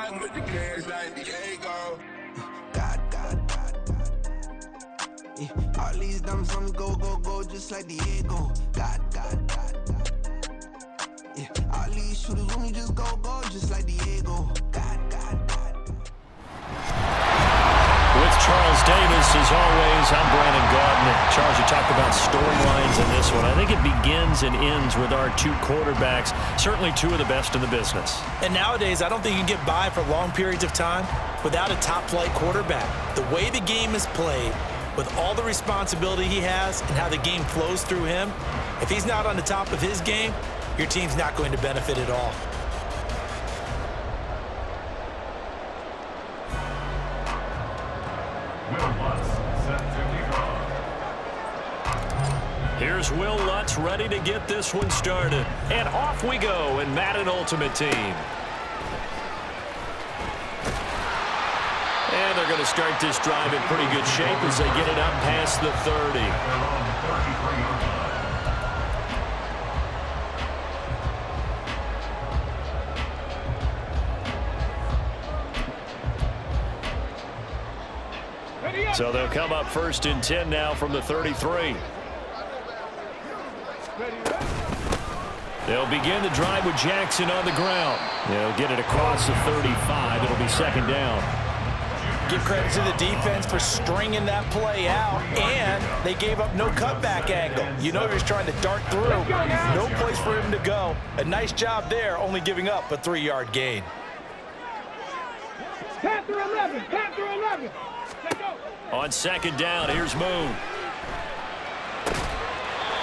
riding with the kids like Diego. Yeah, all these diamonds on me go, go, go, just like Diego. God. Yeah, all these shooters when we just go, go, just like Diego. God. With Charles Davis, as always, I'm Brandon Gardner. Charles, you talked about storylines in this one. I think it begins and ends with our two quarterbacks, certainly two of the best in the business. And nowadays, I don't think you can get by for long periods of time without a top-flight quarterback. The way the game is played, with all the responsibility he has and how the game flows through him, if he's not on the top of his game, your team's not going to benefit at all. Here's Will Lutz ready to get this one started. And off we go in Madden Ultimate Team. And they're going to start this drive in pretty good shape as they get it up past the 30. So they'll come up 1st and 10 now from the 33. They'll begin the drive with Jackson on the ground. They'll get it across the 35. It'll be 2nd down. Give credit to the defense for stringing that play out, and they gave up no cutback angle. You know he was trying to dart through. No place for him to go. A nice job there, only giving up a 3-yard gain. Panther 11. On 2nd down, here's Moon.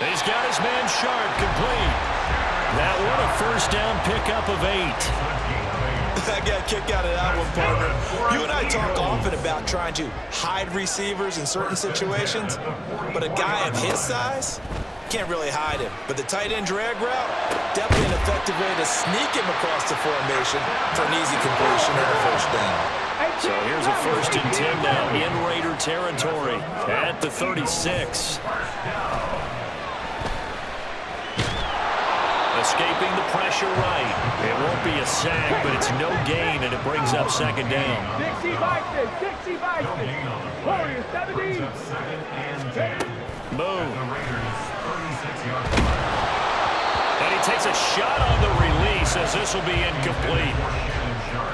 He's got his man Sharp complete. That one a 1st down pickup of 8. I got a kick out of that one, partner. You and I talk often about trying to hide receivers in certain situations, but a guy of his size can't really hide him. But the tight end drag route, definitely an effective way to sneak him across the formation for an easy completion and a 1st down. So here's a 1st and 10 now in Raider territory at the 36. Escaping the pressure right. It won't be a sack, but it's no gain, and it brings up 2nd down. Dixie Bison. Warriors 17. Moon. And he takes a shot on the release as this will be incomplete.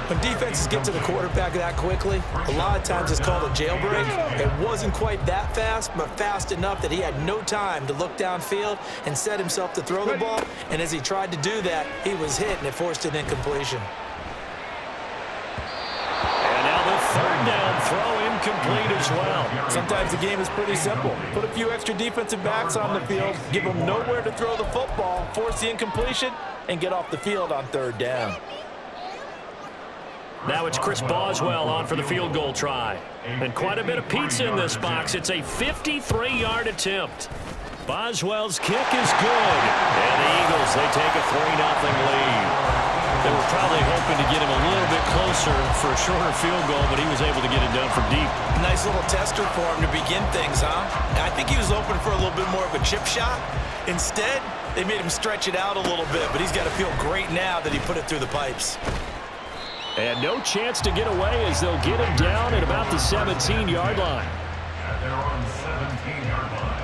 When defenses get to the quarterback that quickly, a lot of times it's called a jailbreak. It wasn't quite that fast, but fast enough that he had no time to look downfield and set himself to throw the ball. And as he tried to do that, he was hit, and it forced an incompletion. And now the 3rd down throw incomplete as well. Sometimes the game is pretty simple. Put a few extra defensive backs on the field, give them nowhere to throw the football, force the incompletion, and get off the field on 3rd down. Now it's Chris Boswell on for the field goal try. And quite a bit of pizza in this box. It's a 53-yard attempt. Boswell's kick is good. And the Eagles, they take a 3-0 lead. They were probably hoping to get him a little bit closer for a shorter field goal, but he was able to get it done from deep. Nice little tester for him to begin things, huh? I think he was hoping for a little bit more of a chip shot. Instead, they made him stretch it out a little bit, but he's got to feel great now that he put it through the pipes. And no chance to get away as they'll get him down at about the 17-yard line. And they're on 17-yard line.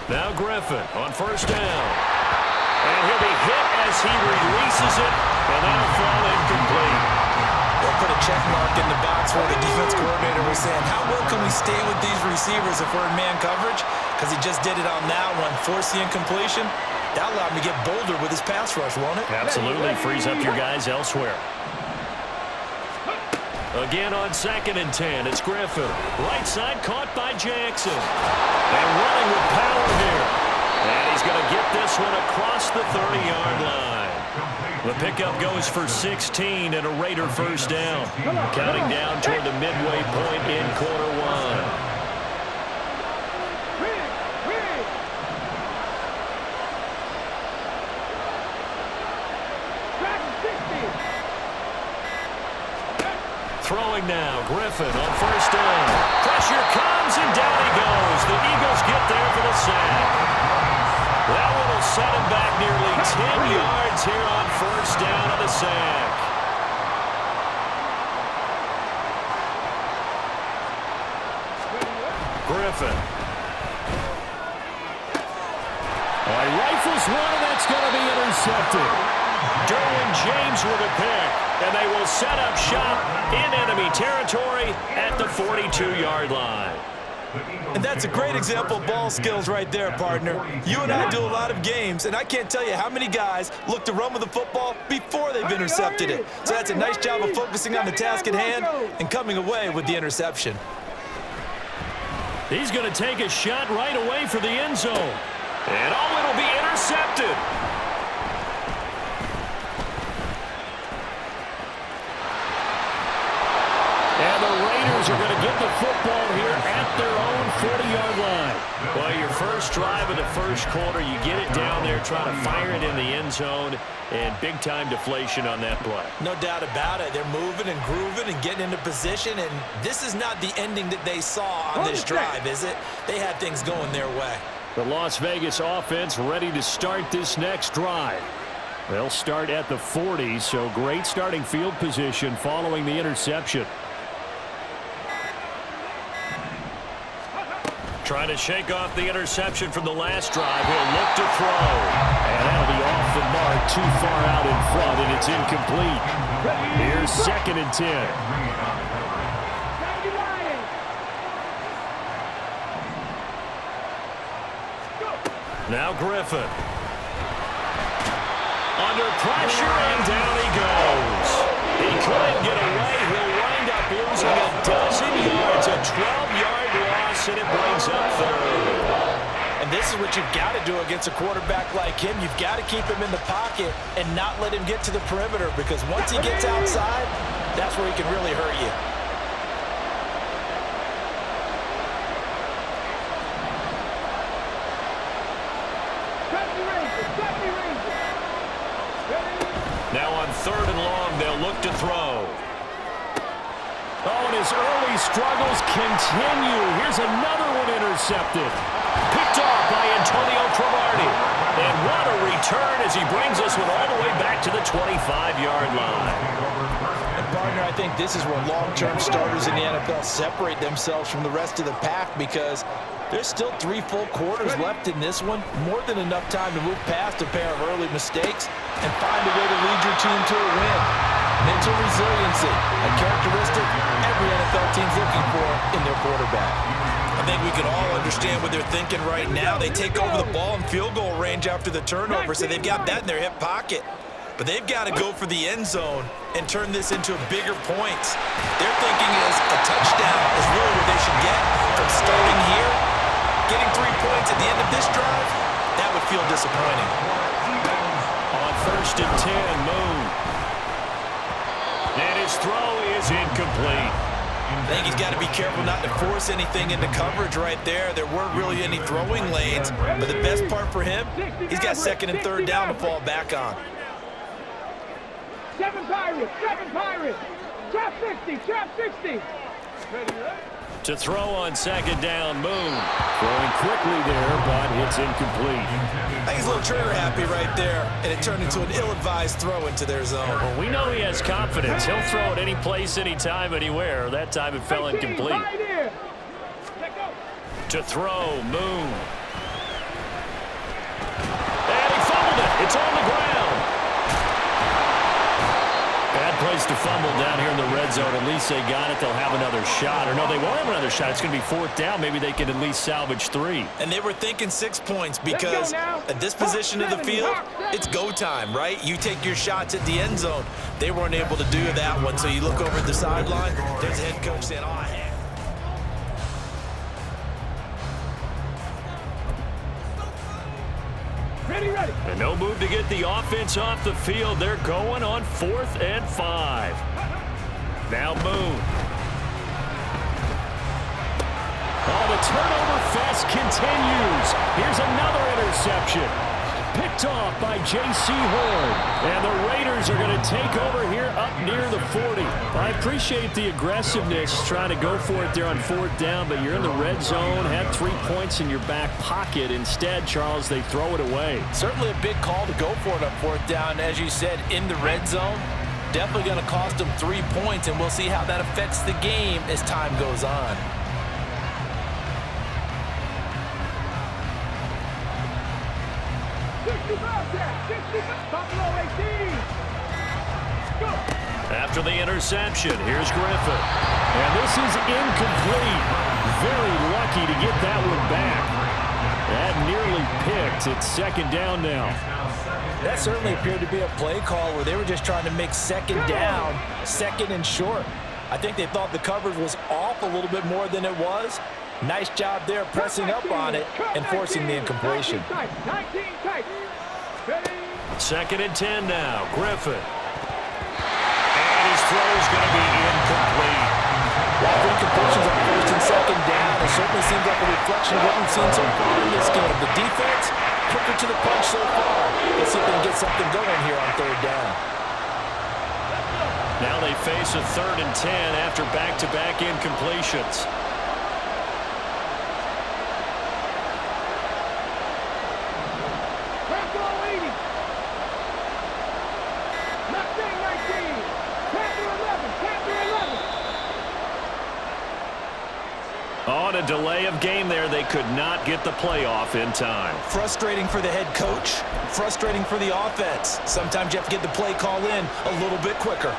Now Griffin on 1st down. And he'll be hit as he releases it, and that'll fall incomplete. They'll put a check mark in the box where the defense coordinator was saying, how well can we stay with these receivers if we're in man coverage? Because he just did it on that one, force the incompletion. That allowed him to get bolder with his pass rush, won't it? Absolutely, frees up your guys elsewhere. Again on 2nd and 10, it's Griffin. Right side caught by Jackson. And running with power here. And he's going to get this one across the 30-yard line. The pickup goes for 16 and a Raider 1st down. Counting down toward the midway point in quarter 1. throwing now. Griffin on first down. Pressure comes, and down he goes. The Eagles get there for the sack. That one will set him back nearly 10 yards here on first down on the sack. Griffin. Rifles one, and that's going to be intercepted. Derwin James with a pick, and they will set up shop in enemy territory at the 42-yard line. And that's a great example of ball skills right there, partner. You and I do a lot of games, and I can't tell you how many guys look to run with the football before they've intercepted it. So that's a nice job of focusing on the task at hand and coming away with the interception. He's going to take a shot right away for the end zone. And it'll be intercepted. And the Raiders are going to get the football here at their own 40-yard line. Well, your first drive of the first quarter, you get it down there, trying to fire it in the end zone, and big-time deflation on that play. No doubt about it. They're moving and grooving and getting into position, and this is not the ending that they saw on this drive, is it? They had things going their way. The Las Vegas offense ready to start this next drive. They'll start at the 40, so great starting field position following the interception. Trying to shake off the interception from the last drive. He'll look to throw. And that'll be off the mark, too far out in front, and it's incomplete. Here's 2nd and 10. Now Griffin. Under pressure, and down he goes. He couldn't get away. He'll wind up losing a dozen yards, a 12-yard loss, and it brings up 3rd. And this is what you've got to do against a quarterback like him. You've got to keep him in the pocket and not let him get to the perimeter, because once he gets outside, that's where he can really hurt you. Now on 3rd and long, they'll look to throw. Oh, and his early struggles continue. Here's another one intercepted. Picked off by Antonio Cromartie. And what a return as he brings us all the way back to the 25-yard line. And partner, I think this is where long-term starters in the NFL separate themselves from the rest of the pack, because there's still 3 full quarters left in this one. More than enough time to move past a pair of early mistakes and find a way to lead your team to a win. Mental resiliency, a characteristic every NFL team's looking for in their quarterback. I think we can all understand what they're thinking right now. They take over the ball in field goal range after the turnover, so they've got that in their hip pocket. But they've got to go for the end zone and turn this into bigger points. Their thinking is a touchdown is really what they should get from starting here. Getting 3 points at the end of this drive, that would feel disappointing. On 1st and 10, Moon. And his throw is incomplete. I think he's got to be careful not to force anything into coverage right there. There weren't really any throwing lanes, but the best part for him, he's got 2nd and 3rd down to fall back on. 7 Pirates, trap 60, trap 60. To throw on 2nd down, Moon. Throwing quickly there, but it's incomplete. I think he's a little trigger happy right there, and it turned into an ill-advised throw into their zone. Well, we know he has confidence. He'll throw it any place, anytime, anywhere. That time it fell incomplete. To throw, Moon. And he fumbled it. It's on the ground. Bad place to fumble down here in the red zone. At least they got it. They'll have another shot. Or no, they won't have another shot. It's going to be 4th down. Maybe they can at least salvage 3. And they were thinking 6 points, because at this position of the field, it's go time, right? You take your shots at the end zone. They weren't able to do that one, so you look over at the sideline. There's the head coach saying, oh, heck. Ready. And no move to get the offense off the field. They're going on 4th and 5. Now Moon. Oh, the turnover fest continues. Here's another interception. Picked off by J.C. Horn. And the Raiders are going to take over here up near the 40. I appreciate the aggressiveness trying to go for it there on 4th down, but you're in the red zone, had 3 points in your back pocket. Instead, Charles, they throw it away. Certainly a big call to go for it on 4th down. As you said, in the red zone, definitely going to cost them 3 points, and we'll see how that affects the game as time goes on. After the interception, here's Griffin. And this is incomplete. Very lucky to get that one back. That nearly picked. It's 2nd down now. That certainly appeared to be a play call where they were just trying to make 2nd down, 2nd and short. I think they thought the coverage was off a little bit more than it was. Nice job there pressing up on it and forcing the incompletion. 2nd and 10 now. Griffin. And his throw is going to be incomplete. While incompletions on 1st and 2nd down, it certainly seems like a reflection of what we've seen so far in this game. The defense, quicker to the punch so far. Let's see if they can get something going here on 3rd down. Now they face a 3rd and 10 after back-to-back incompletions. On a delay of game there, they could not get the playoff in time. Frustrating for the head coach, frustrating for the offense. Sometimes you have to get the play call in a little bit quicker.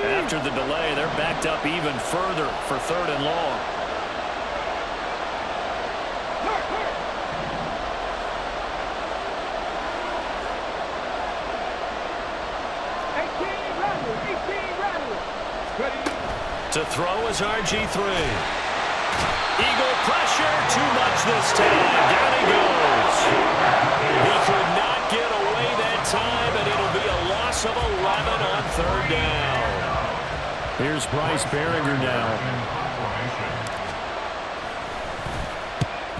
After the delay, they're backed up even further for 3rd and long. To throw is RG3. Eagle pressure, too much this time. Down he goes. He could not get away that time, and it'll be a loss of 11 on 3rd down. Here's Bryce Behringer now.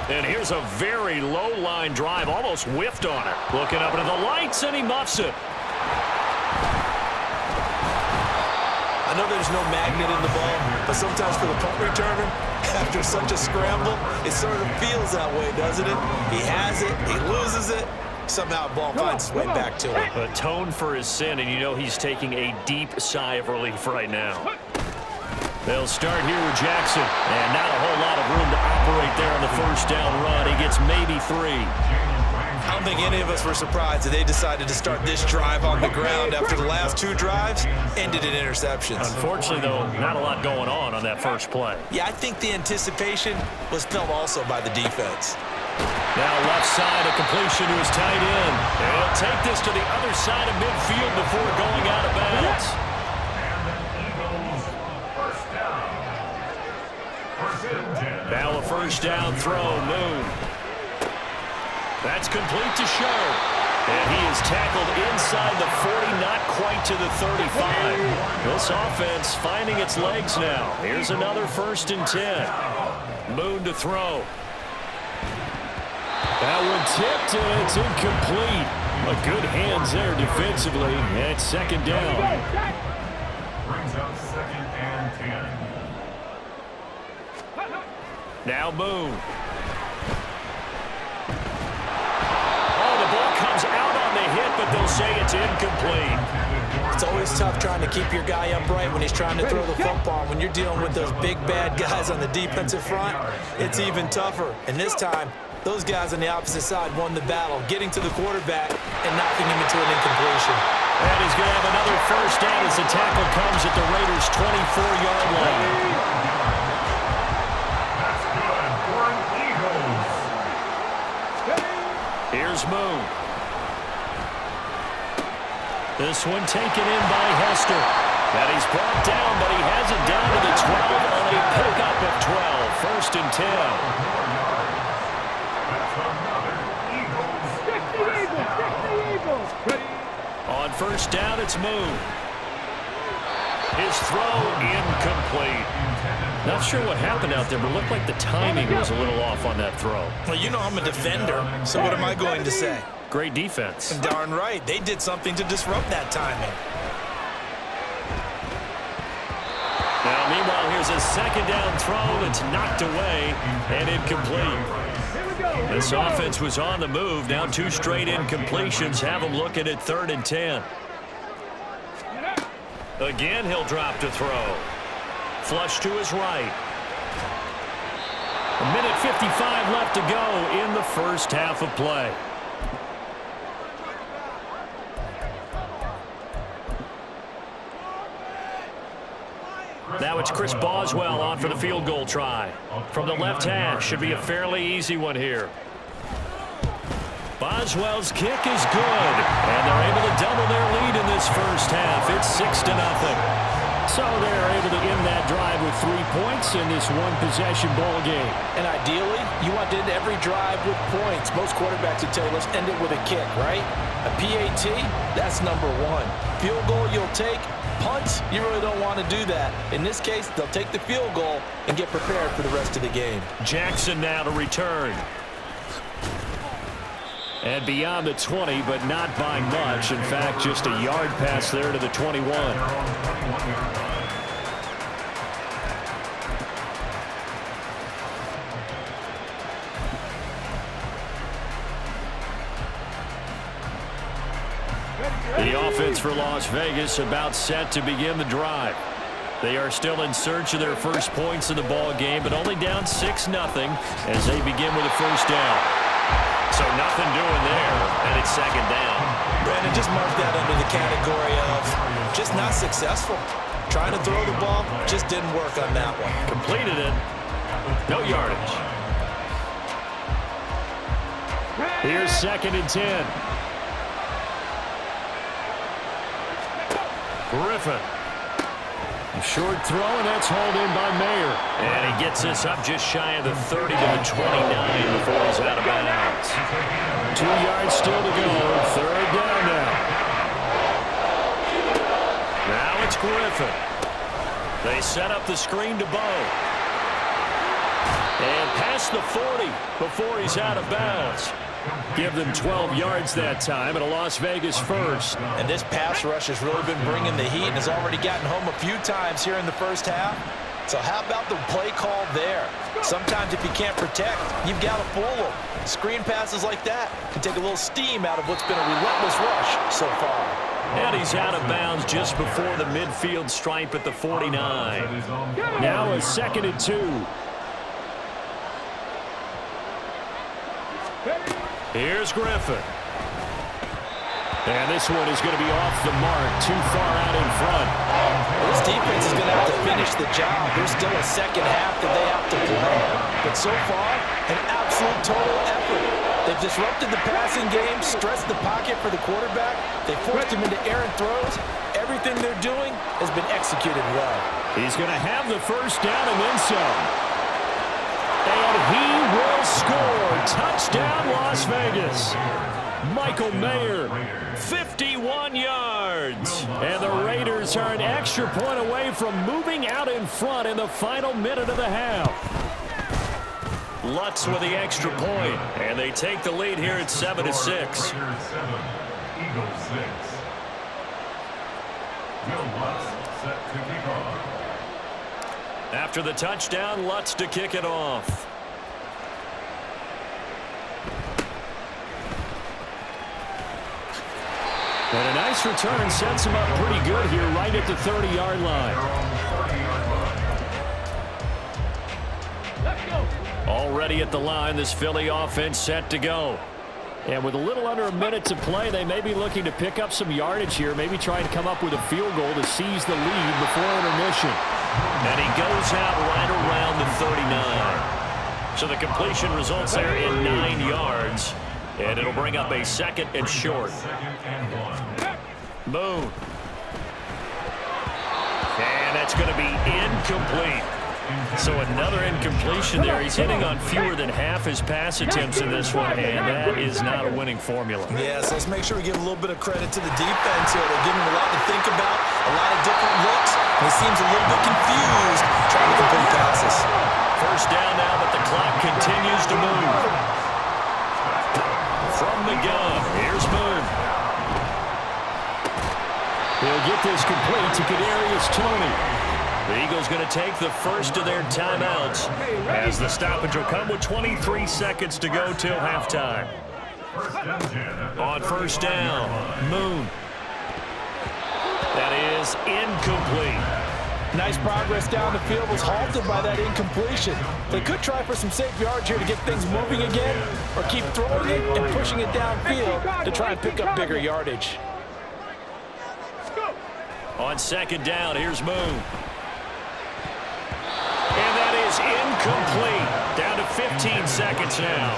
And here's a very low-line drive, almost whiffed on it. Looking up into the lights, and he muffs it. I know there's no magnet in the ball, but sometimes for the punt returner, after such a scramble, it sort of feels that way, doesn't it? He has it, he loses it, somehow the ball finds its way back to him. Atone for his sin, and you know he's taking a deep sigh of relief right now. They'll start here with Jackson, and not a whole lot of room to operate there on the 1st down run. He gets maybe 3. I don't think any of us were surprised that they decided to start this drive on the ground after the last 2 drives ended in interceptions. Unfortunately, though, not a lot going on that first play. Yeah, I think the anticipation was felt also by the defense. Now left side, a completion to his tight end. And he'll take this to the other side of midfield before going out of bounds. Now a 1st down throw, Moon. That's complete to Show. And he is tackled inside the 40, not quite to the 35. This offense finding its legs now. Here's another 1st and 10. Moon to throw. That one tipped, and it's incomplete. A good hands there defensively. And it's 2nd down. Brings up 2nd and 10. Now Moon. Out on the hit, but they'll say it's incomplete. It's always tough trying to keep your guy upright when he's trying to throw the football. When you're dealing with those big, bad guys on the defensive front, it's even tougher. And this time, those guys on the opposite side won the battle, getting to the quarterback and knocking him into an incompletion. And he's going to have another 1st down as the tackle comes at the Raiders' 24-yard line. That's good for an Eagles. Here's Moon. This one taken in by Hester. And he's brought down, but he has it down to the 12 on a pickup of 12. 1st and 10. On 1st down, it's Moon. His throw incomplete. Not sure what happened out there, but it looked like the timing was a little off on that throw. Well, you know I'm a defender, so what am I going to say? Great defense. Darn right. They did something to disrupt that timing. Now, meanwhile, here's a second down throw that's knocked away and incomplete. This offense was on the move. Now 2 straight incompletions have them looking at 3rd and 10. Again, he'll drop to throw. Flush to his right. 1:55 left to go in the first half of play. Now it's Chris Boswell on for the field goal try. From the left hash, should be a fairly easy one here. Boswell's kick is good, and they're able to double their lead in this first half. It's 6-0. So they're able to end that drive with 3 points in this one-possession ball game. And ideally, you want to end every drive with points. Most quarterbacks would tell you, let's end it with a kick, right? A PAT, that's number 1. Field goal you'll take. Punts, you really don't want to do that. In this case, they'll take the field goal and get prepared for the rest of the game. Jackson now to return. And beyond the 20, but not by much. In fact, just a yard pass there to the 21. The offense for Las Vegas about set to begin the drive. They are still in search of their first points in the ball game, but only down 6-0 as they begin with a first down. So nothing doing there, and it's second down. Brandon, just mark that under the category of just not successful. Trying to throw the ball just didn't work on that one. Completed it. No yardage. Here's 2nd and 10. Griffin. A short throw, and that's hauled in by Mayer. And he gets this up just shy of the 30 to the 29 before he's out of bounds. 2 yards still to go. 3rd down now. Now it's Griffin. They set up the screen to Bowe. And past the 40 before he's out of bounds. Give them 12 yards that time, and a Las Vegas first. And this pass rush has really been bringing the heat and has already gotten home a few times here in the first half. So how about the play call there? Sometimes if you can't protect, you've got to fool them. Screen passes like that can take a little steam out of what's been a relentless rush so far. And he's out of bounds just before the midfield stripe at the 49. Now a 2nd and 2. Here's Griffin. And this one is going to be off the mark, too far out in front. Well, this defense is going to have to finish the job. There's still a second half that they have to play. But so far, an absolute total effort. They've disrupted the passing game, stressed the pocket for the quarterback. They forced him into errant throws. Everything they're doing has been executed well. He's going to have the first down and then some. And he will score. Touchdown, Las Vegas. Michael Mayer, 51 yards. And the Raiders are an extra point away from moving out in front in the final minute of the half. Lutz with the extra point, and they take the lead here at 7-6. Eagles 6. Will Lutz set to kick off. After the touchdown, Lutz to kick it off. And a nice return sets him up pretty good here right at the 30-yard line. Already at the line, this Philly offense set to go. And with a little under a minute to play, they may be looking to pick up some yardage here, maybe trying to come up with a field goal to seize the lead before intermission. And he goes out right around the 39. So the completion results there in 9 yards. And it'll bring up a 2nd and short. Boone. And that's going to be incomplete. So another incompletion there. He's hitting on fewer than half his pass attempts in this one, and that is not a winning formula. Yes, let's make sure we give a little bit of credit to the defense here. They're giving him a lot to think about, a lot of different looks, and he seems a little bit confused trying to complete passes. First down now, but the clock continues to move. from the gun. Here's Moon. He'll get this complete to Kadarius Toney. The Eagles going to take the first of their timeouts as the stoppage will come with 23 seconds to go till halftime. On first down, Moon. That is incomplete. Nice progress down the field, was halted by that incompletion. They could try for some safe yards here to get things moving again, or keep throwing it and pushing it downfield to try and pick up bigger yardage. On second down, here's Moon. And that is incomplete. Down to 15 seconds now.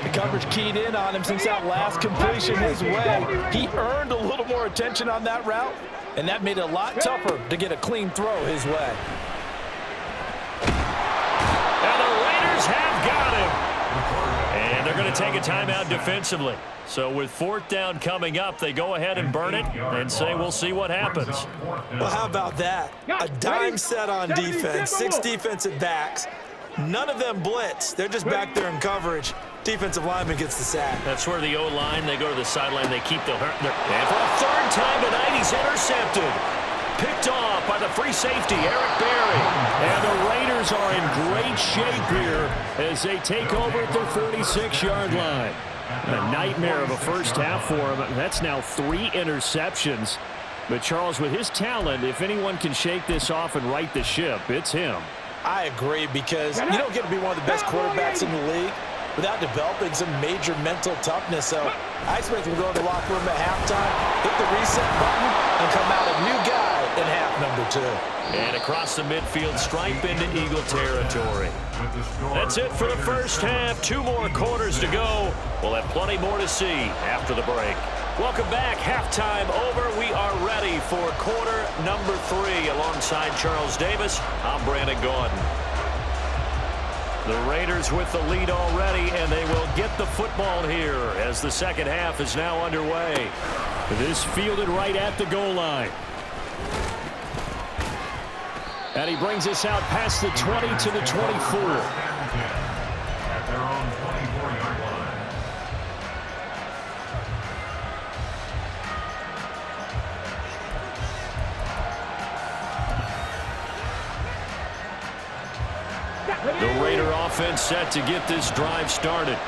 The coverage keyed in on him since that last completion his way. He earned a little more attention on that route, and that made it a lot tougher to get a clean throw his way. And the Raiders have got him. And they're going to take a timeout defensively. So with fourth down coming up, they go ahead and burn it and say we'll see what happens. Well, how about that? A dime set on defense, 6 defensive backs. None of them blitz. They're just back there in coverage. Defensive lineman gets the sack. That's where the O-line, they go to the sideline, they keep the... And for a third time tonight, he's intercepted. Picked off by the free safety, Eric Berry. And the Raiders are in great shape here as they take over at their 46-yard line. A nightmare of a first half for him. That's now 3 interceptions. But Charles, with his talent, if anyone can shake this off and right the ship, it's him. I agree, because you don't get to be one of the best quarterbacks in the league without developing some major mental toughness. So I expect him to go to the locker room at halftime, hit the reset button, and come out a new guy in half number 2. And across the midfield stripe into Eagle territory. That's it for the first half. 2 more quarters to go. We'll have plenty more to see after the break. Welcome back. Halftime over. We are ready for quarter number 3. Alongside Charles Davis, I'm Brandon Gordon. The Raiders with the lead already, and they will get the football here as the second half is now underway. This fielded right at the goal line. And he brings us out past the 20 to the 24. At their own 24-yard line. The Raider offense set to get this drive started.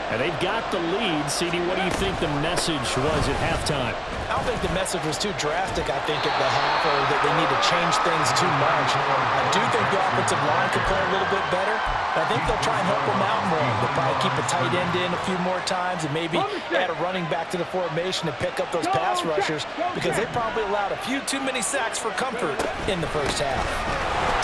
And they've got the lead. CD, what do you think the message was at halftime? I don't think the message was too drastic, I think, at the half, or that they need to change things too much. I do think the offensive line could play a little bit better. But I think they'll try and help them out more. They'll probably keep a tight end in a few more times and maybe add a running back to the formation to pick up those pass rushers, because they probably allowed a few too many sacks for comfort in the first half.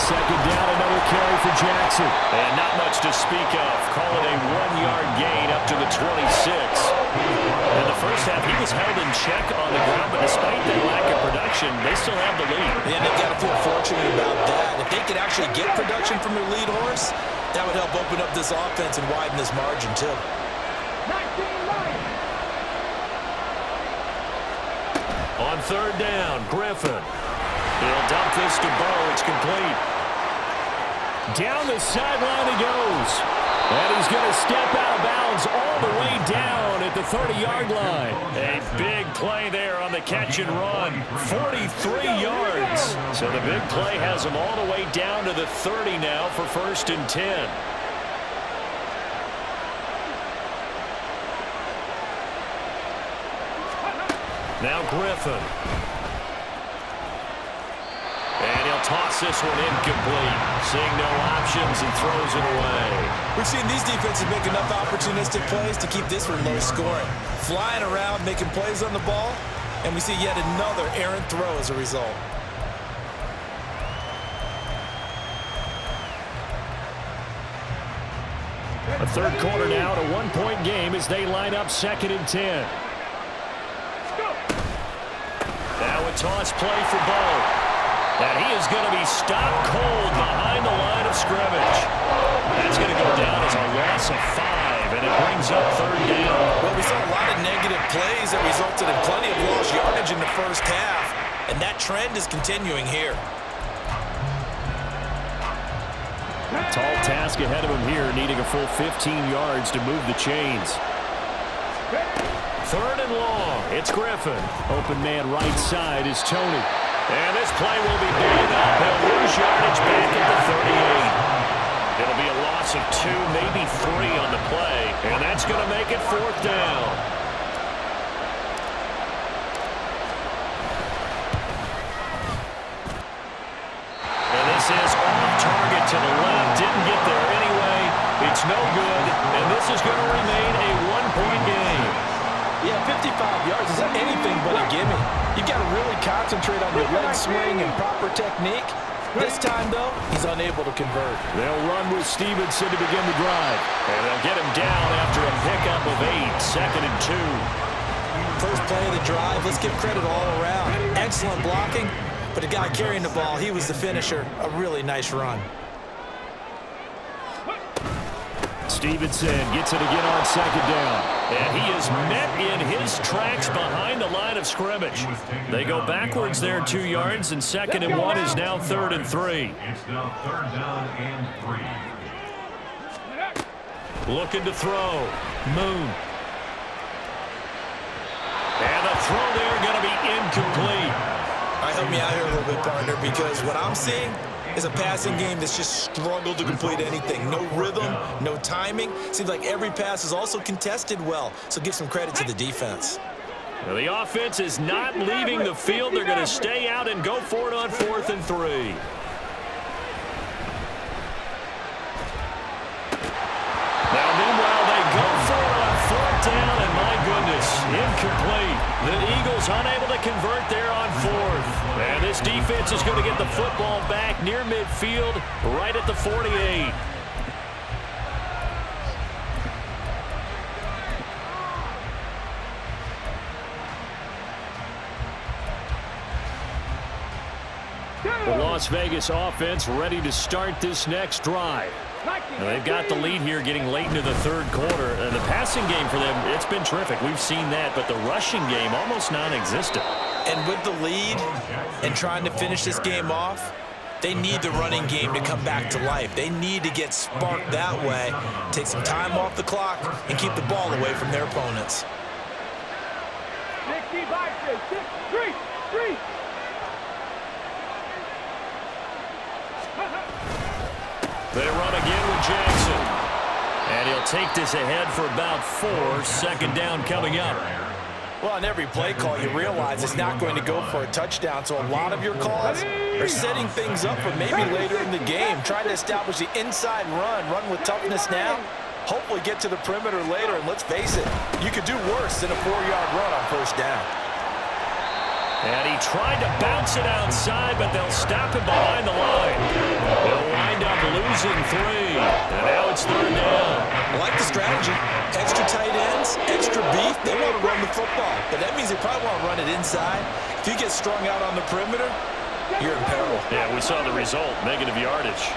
Second down, another carry for Jackson. And not much to speak of. Call it a 1-yard gain up to the 26. In the first half, he was held in check on the ground, but despite their lack of production, they still have the lead. Yeah, they've got to feel fortunate about that. If they could actually get production from their lead horse, that would help open up this offense and widen this margin, too. On third down, Griffin. He'll dump this to Bo. It's complete. Down the sideline he goes. And he's going to step out of bounds all the way down at the 30-yard line. A big play there on the catch and run. 43 yards. So the big play has him all the way down to the 30 now for 1st and 10. Now Griffin. And he'll toss this one incomplete. Seeing no options and throws it away. We've seen these defenses make enough opportunistic plays to keep this one low scoring. Flying around, making plays on the ball, and we see yet another errant throw as a result. A third quarter now, a 1-point game as they line up 2nd and 10. Now a toss play for Bo. And he is going to be stopped cold behind the line of scrimmage. That's going to go down as a loss of 5, and it brings up 3rd down. Well, we saw a lot of negative plays that resulted in plenty of lost yardage in the first half, and that trend is continuing here. Tall task ahead of him here, needing a full 15 yards to move the chains. Third and long. It's Griffin. Open man right side is Tony. And this play will be big up. He'll lose yardage back at the 38. It'll be a loss of 2, maybe 3 on the play. And that's going to make it 4th down. And this is off target to the left. Didn't get there anyway. It's no good. And this is going to remain a 1-point game. Yeah, 55 yards is anything but a gimme. You got to really concentrate on your leg swing and proper technique. This time, though, he's unable to convert. They'll run with Stevenson to begin the drive. And they'll get him down after a pickup of 8, 2nd and 2. First play of the drive, let's give credit all around. Excellent blocking, but the guy carrying the ball, he was the finisher. A really nice run. Stevenson gets it again on 2nd down. And he is met in his tracks behind the line of scrimmage. They go backwards there 2 yards, and 2nd and 1 is now 3rd and 3. It's now 3rd down and 3. Looking to throw. Moon. And the throw there going to be incomplete. All right, help me out here a little bit, partner, because what I'm seeing is a passing game that's just struggled to complete anything. No rhythm, no timing. Seems like every pass is also contested well, so give some credit to the defense. Well, the offense is not leaving the field. They're going to stay out and go for it on 4th and 3. Now, meanwhile, they go for it on 4th down, and my goodness, incomplete. The Eagles unable to convert there on 4th. And this defense is going to get the football back near midfield, right at the 48. The Las Vegas offense ready to start this next drive. Now, they've got the lead here getting late into the 3rd quarter. And the passing game for them, it's been terrific. We've seen that, but the rushing game almost non-existent. And with the lead and trying to finish this game off, they need the running game to come back to life. They need to get sparked that way, take some time off the clock, and keep the ball away from their opponents. 65, 3. They run again with Jackson. And he'll take this ahead for about 4. 2nd down coming up. Well, on every play call, you realize it's not going to go for a touchdown, so a lot of your calls are setting things up for maybe later in the game, trying to establish the inside run with toughness now, hopefully get to the perimeter later, and let's face it, you could do worse than a 4-yard run on 1st down. And he tried to bounce it outside, but they'll stop him behind the line. They'll wind up losing 3. And now it's 3rd down. I like the strategy. Extra tight ends, extra beef. They want to run the football, but that means they probably want to run it inside. If you get strung out on the perimeter, you're in peril. Yeah, we saw the result, negative yardage.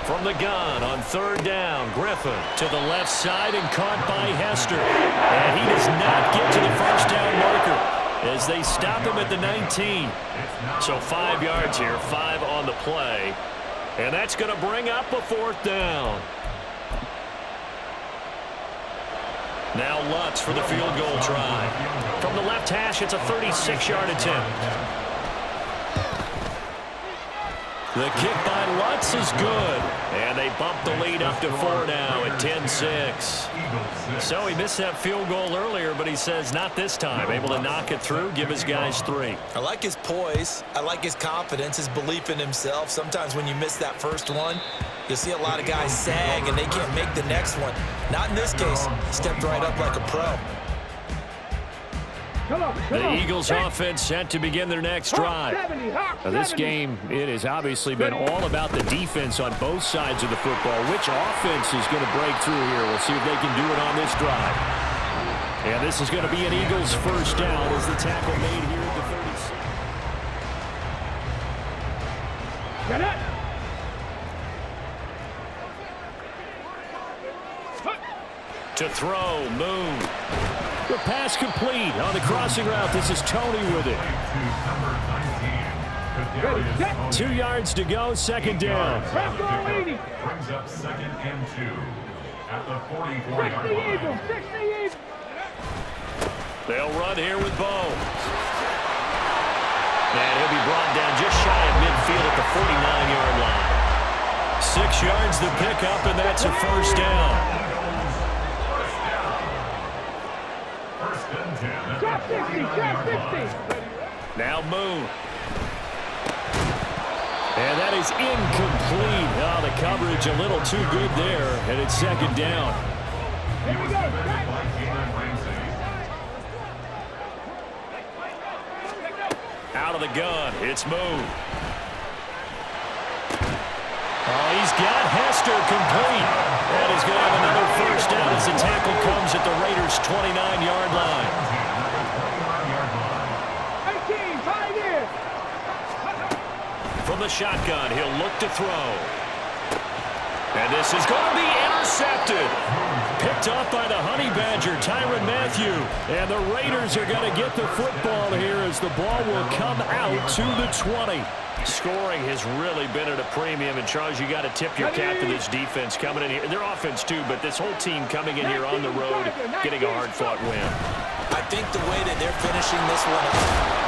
From the gun on 3rd down, Griffin to the left side and caught by Hester. And he does not get to the 1st down marker as they stop him at the 19. So 5 yards here, 5 on the play. And that's going to bring up a 4th down. Now Lutz for the field goal try. From the left hash, it's a 36-yard attempt. The kick by Lutz is good. And they bump the lead up to 4 now at 10-6. So he missed that field goal earlier, but he says not this time. Able to knock it through, give his guys 3. I like his poise. I like his confidence, his belief in himself. Sometimes when you miss that first one, you'll see a lot of guys sag and they can't make the next one. Not in this case. Stepped right up like a pro. The Eagles offense set to begin their next drive. Now, this game, it has obviously been all about the defense on both sides of the football. Which offense is going to break through here? We'll see if they can do it on this drive. And this is going to be an Eagles 1st down as the tackle made here at the 36. Get it! To throw, Moon. The pass complete on the crossing route. This is Tony with it. 2 yards to go, second down. Brings up 2nd and 2 at the 44-yard line. 60 Eagles. They'll run here with Bo. And he'll be brought down just shy of midfield at the 49-yard line. 6 yards to pick up, and that's a first down. First and 10. Drop 60, drop 60. Now Moon. And that is incomplete. Oh, the coverage a little too good there, and it's second down. Here we go. Out of the gun, it's Moon. Oh, he's got Hester complete. And he's going to have another first down as the tackle comes at the Raiders' 29-yard line. 18, tight end. From the shotgun, he'll look to throw. And this is going to be intercepted. Picked off by the Honey Badger, Tyrann Mathieu. And the Raiders are going to get the football here as the ball will come out to the 20. Scoring has really been at a premium. And, Charles, you got to tip your cap to this defense coming in here. Their offense, too, but this whole team coming in here on the road, getting a hard-fought win. I think the way that they're finishing this one up,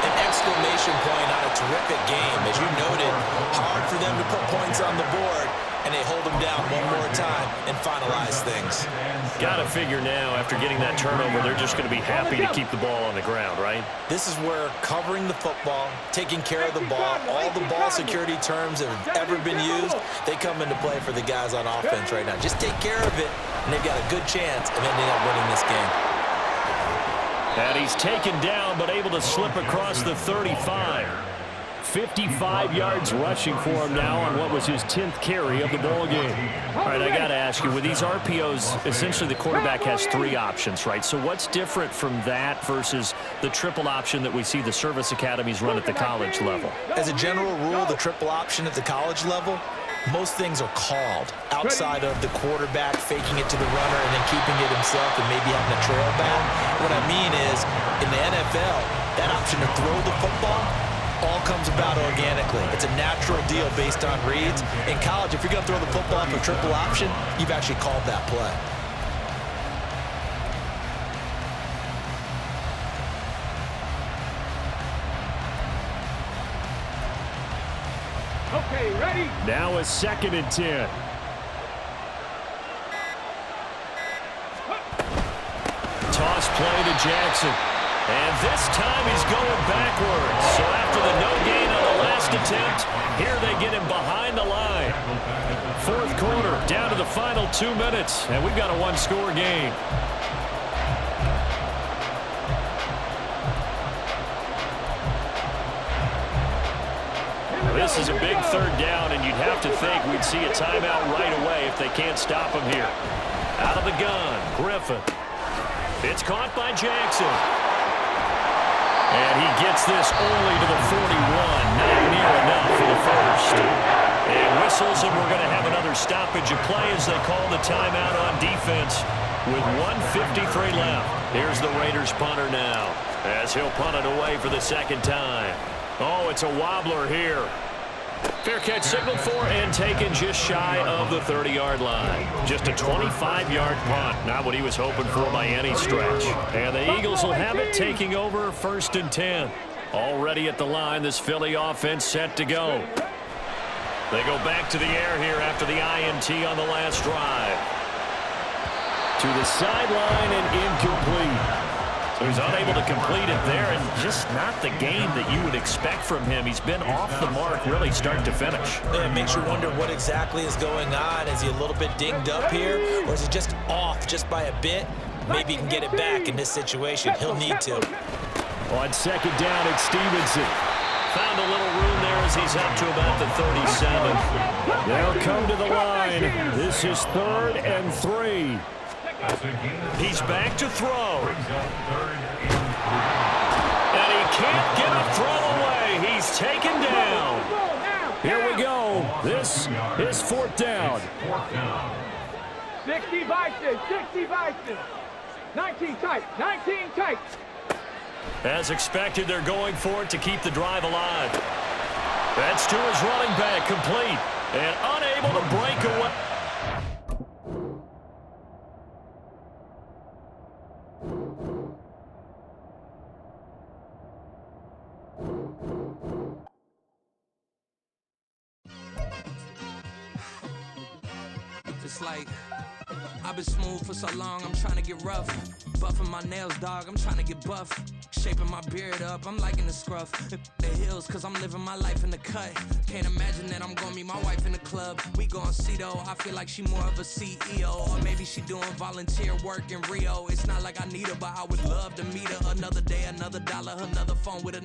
an exclamation point on a terrific game. As you noted, hard for them to put points on the board, and they hold them down one more time and finalize things. Got to figure now, after getting that turnover, they're just going to be happy to keep the ball on the ground, right? This is where covering the football, taking care of the ball, all the ball security terms that have ever been used, they come into play for the guys on offense right now. Just take care of it, and they've got a good chance of ending up winning this game. And he's taken down, but able to slip across the 35. 55 yards rushing for him now on what was his 10th carry of the ball game. All right, I got to ask you, with these RPOs, essentially the quarterback has 3 options, right? So what's different from that versus the triple option that we see the service academies run at the college level? As a general rule, the triple option at the college level, most things are called outside of the quarterback faking it to the runner and then keeping it himself and maybe having a trail back. What I mean is, in the NFL, that option to throw the football all comes about organically. It's a natural deal based on reads. In college, if you're going to throw the football for triple option, you've actually called that play. Okay, ready? Now a 2nd and 10. Toss play to Jackson. And this time he's going backwards. So after the no gain on the last attempt, here they get him behind the line. 4th quarter, down to the final 2 minutes, and we've got a 1-score game. This is a big 3rd down, and you'd have to think we'd see a timeout right away if they can't stop him here. Out of the gun, Griffin. It's caught by Jackson. And he gets this only to the 41, not near enough for the first. And whistles, and we're going to have another stoppage of play as they call the timeout on defense with 1:53 left. Here's the Raiders punter now as he'll punt it away for the 2nd time. Oh, it's a wobbler here. Fair catch signaled for and taken just shy of the 30-yard line. Just a 25-yard punt. Not what he was hoping for by any stretch. And the Eagles will have it, taking over 1st and 10. Already at the line, this Philly offense set to go. They go back to the air here after the INT on the last drive. To the sideline and incomplete. So he's unable to complete it there, and just not the game that you would expect from him. He's been off the mark really start to finish. It makes you wonder what exactly is going on. Is he a little bit dinged up here, or is he just off just by a bit? Maybe he can get it back in this situation. He'll need to. On 2nd down, it's Stevenson. Found a little room there as he's up to about the 37. They'll come to the line. This is 3rd and 3. He's back to throw. And he can't get a throw away. He's taken down. Here we go. This is 4th down. 60 Vikings, 60 Vikings. 19 tight, 19 tight. As expected, they're going for it to keep the drive alive. That's to his running back, complete, and unable to break away. It's like, I've been smooth for so long, I'm trying to get rough. Buffing my nails, dog, I'm trying to get buff. Shaping my beard up, I'm liking the scruff. The hills, cause I'm living my life in the cut. Can't imagine that I'm gonna meet my wife in the club. We gon' see though, I feel like she more of a CEO. Or maybe she doing volunteer work in Rio. It's not like I need her, but I would love to meet her. Another day, another dollar, another phone with another